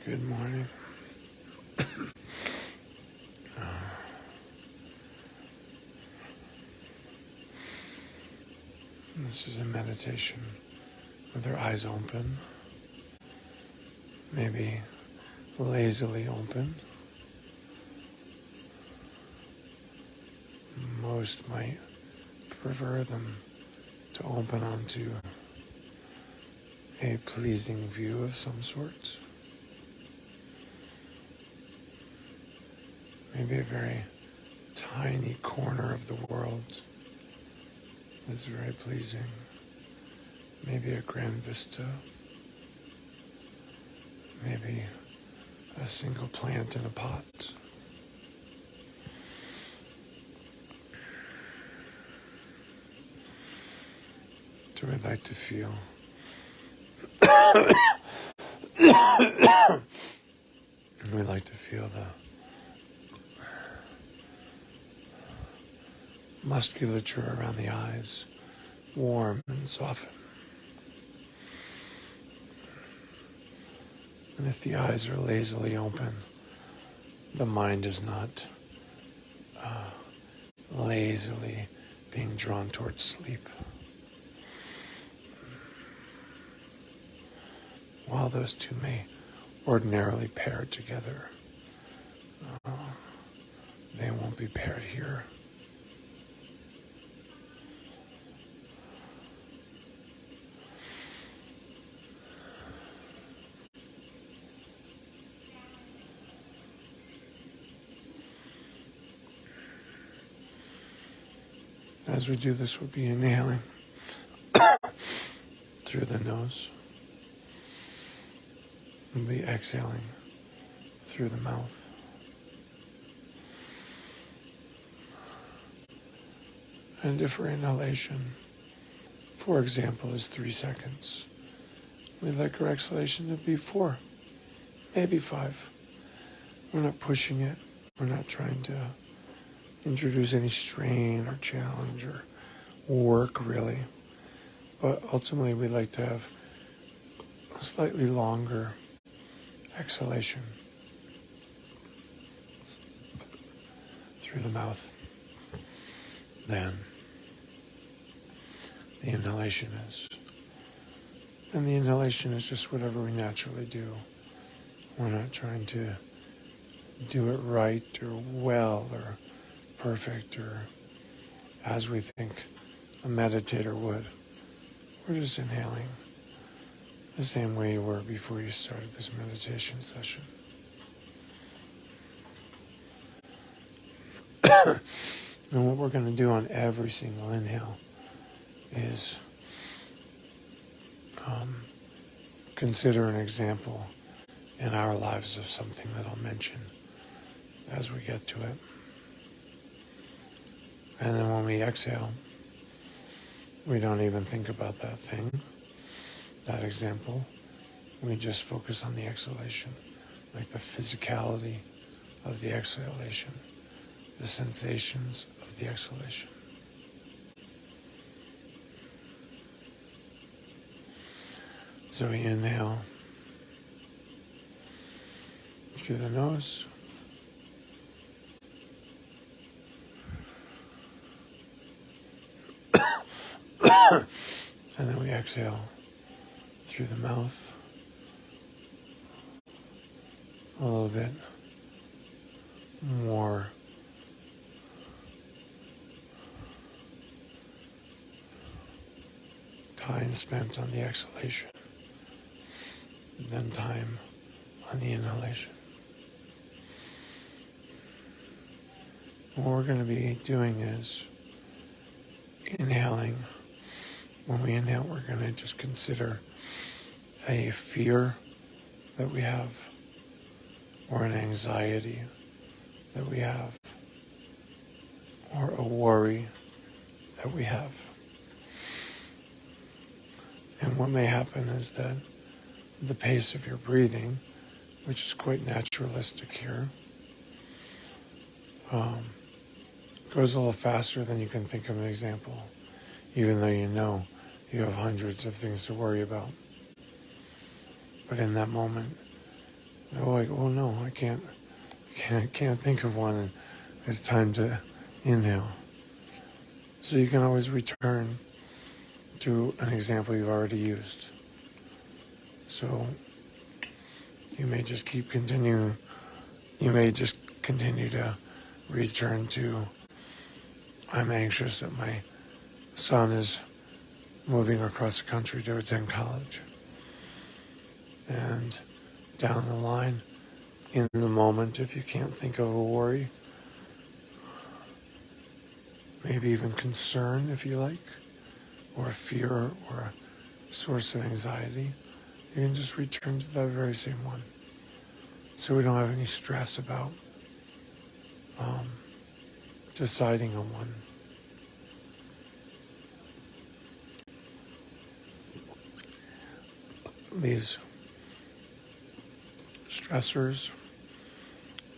Good morning. This is a meditation with our eyes open, maybe lazily open. Most might prefer them to open onto a pleasing view of some sort. Maybe a very tiny corner of the world that's very pleasing. Maybe a grand vista. Maybe a single plant in a pot. So we'd like to feel we'd like to feel the musculature around the eyes warm and soften. And if the eyes are lazily open, the mind is not lazily being drawn towards sleep. While those two may ordinarily pair together, they won't be paired here. As we do this, we'll be inhaling through the nose. We'll be exhaling through the mouth. And if for inhalation, for example, is 3 seconds, we'd like our exhalation to be 4, maybe 5. We're not pushing it. We're not trying to introduce any strain or challenge or work, really. But ultimately, we'd like to have a slightly longer exhalation through the mouth than the inhalation is. And the inhalation is just whatever we naturally do. We're not trying to do it right or well or perfect or as we think a meditator would. We're just inhaling the same way you were before you started this meditation session. And what we're going to do on every single inhale is consider an example in our lives of something that I'll mention as we get to it. And then when we exhale, we don't even think about that thing, that example. We just focus on the exhalation, like the physicality of the exhalation, the sensations of the exhalation. So we inhale through the nose. And then we exhale through the mouth a little bit more time spent on the exhalation than time on the inhalation. What we're going to be doing is inhaling. When we inhale, we're going to just consider a fear that we have, or an anxiety that we have, or a worry that we have. And what may happen is that the pace of your breathing, which is quite naturalistic here, goes a little faster than you can think of an example, even though you know you have hundreds of things to worry about. But in that moment, Oh, like, oh no, I can't think of one. It's time to inhale. So you can always return to an example you've already used. So you may just continue to return to, I'm anxious that my son is moving across the country to attend college. And down the line, in the moment, if you can't think of a worry, maybe even concern if you like, or a fear or a source of anxiety, you can just return to that very same one. So we don't have any stress about deciding on one. These stressors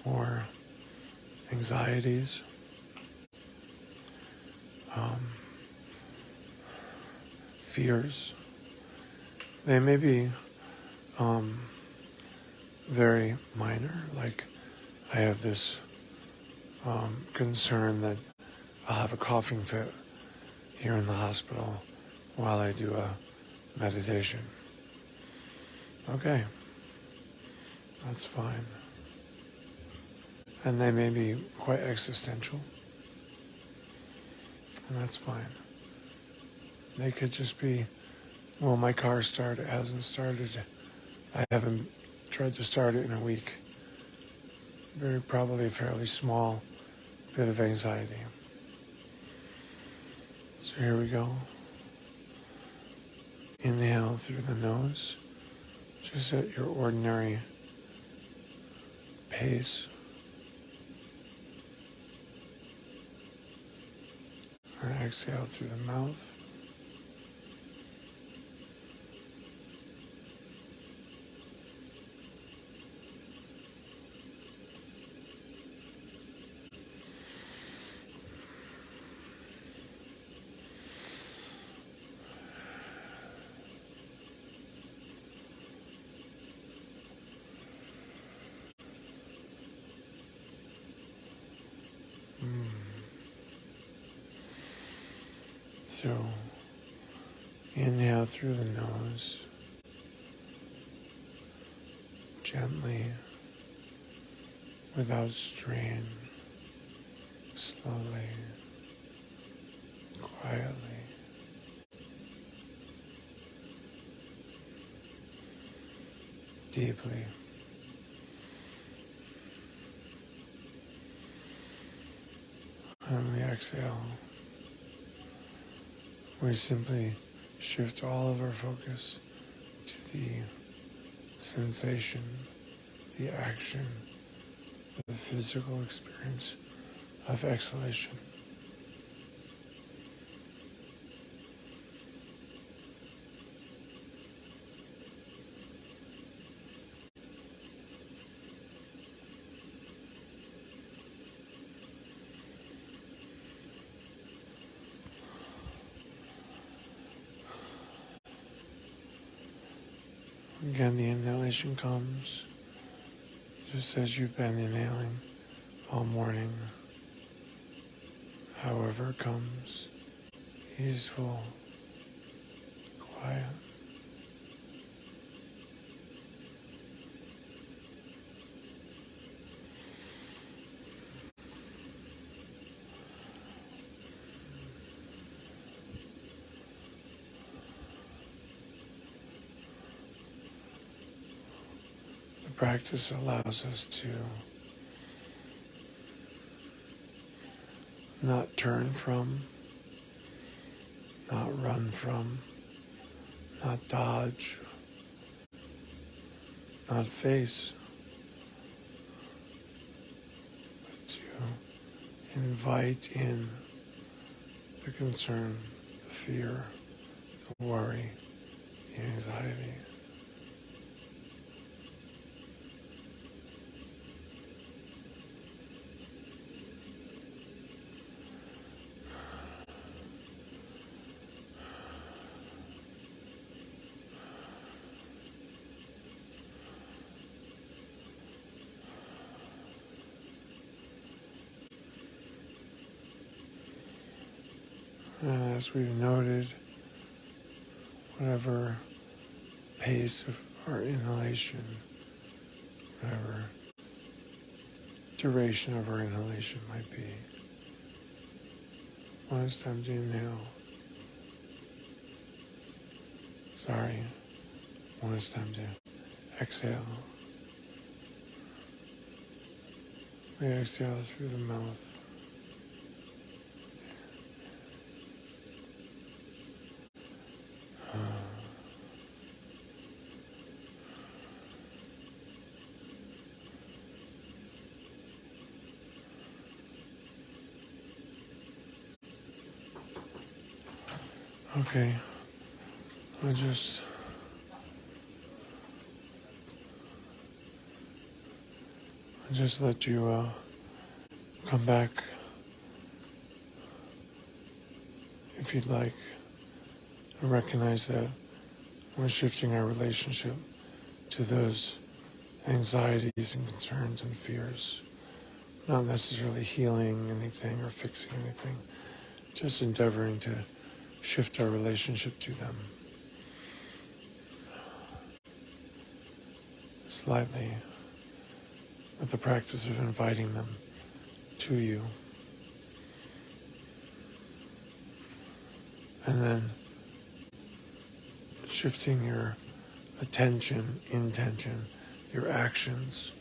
or anxieties, fears, they may be very minor, like I have this concern that I'll have a coughing fit here in the hospital while I do a meditation. Okay, that's fine. And they may be quite existential, and that's fine. They could just be, well, my car hasn't started. I haven't tried to start it in a week. Very probably a fairly small bit of anxiety. So here we go. Inhale through the nose, just at your ordinary pace. And exhale through the mouth. So, inhale through the nose, gently, without strain, slowly, quietly. Deeply. And we exhale. We simply shift all of our focus to the sensation, the action, the physical experience of exhalation. Again, the inhalation comes just as you've been inhaling all morning. However it comes, easeful, quiet. The practice allows us to not turn from, not run from, not dodge, not face, but to invite in the concern, the fear, the worry, the anxiety. And as we've noted, whatever pace of our inhalation, whatever duration of our inhalation might be, when it's time to inhale, when it's time to exhale, we exhale through the mouth. Okay, I'll just let you come back if you'd like, and recognize that we're shifting our relationship to those anxieties and concerns and fears, not necessarily healing anything or fixing anything, just endeavoring to shift our relationship to them slightly, with the practice of inviting them to you. And then shifting your attention, intention, your actions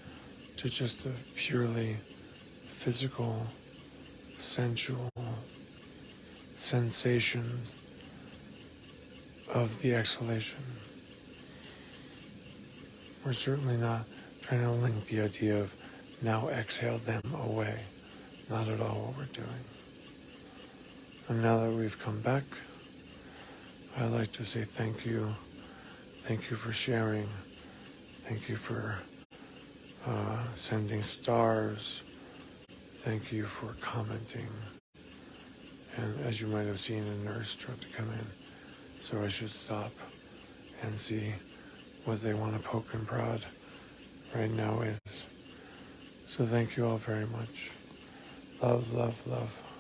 to just a purely physical, sensual sensation of the exhalation. We're certainly not trying to link the idea of now exhale them away. Not at all what we're doing. And now that we've come back, I'd like to say thank you. Thank you for sharing. Thank you for sending stars. Thank you for commenting. And as you might have seen, a nurse tried to come in, so I should stop and see what they want to poke and prod right now is. So thank you all very much. Love, love, love.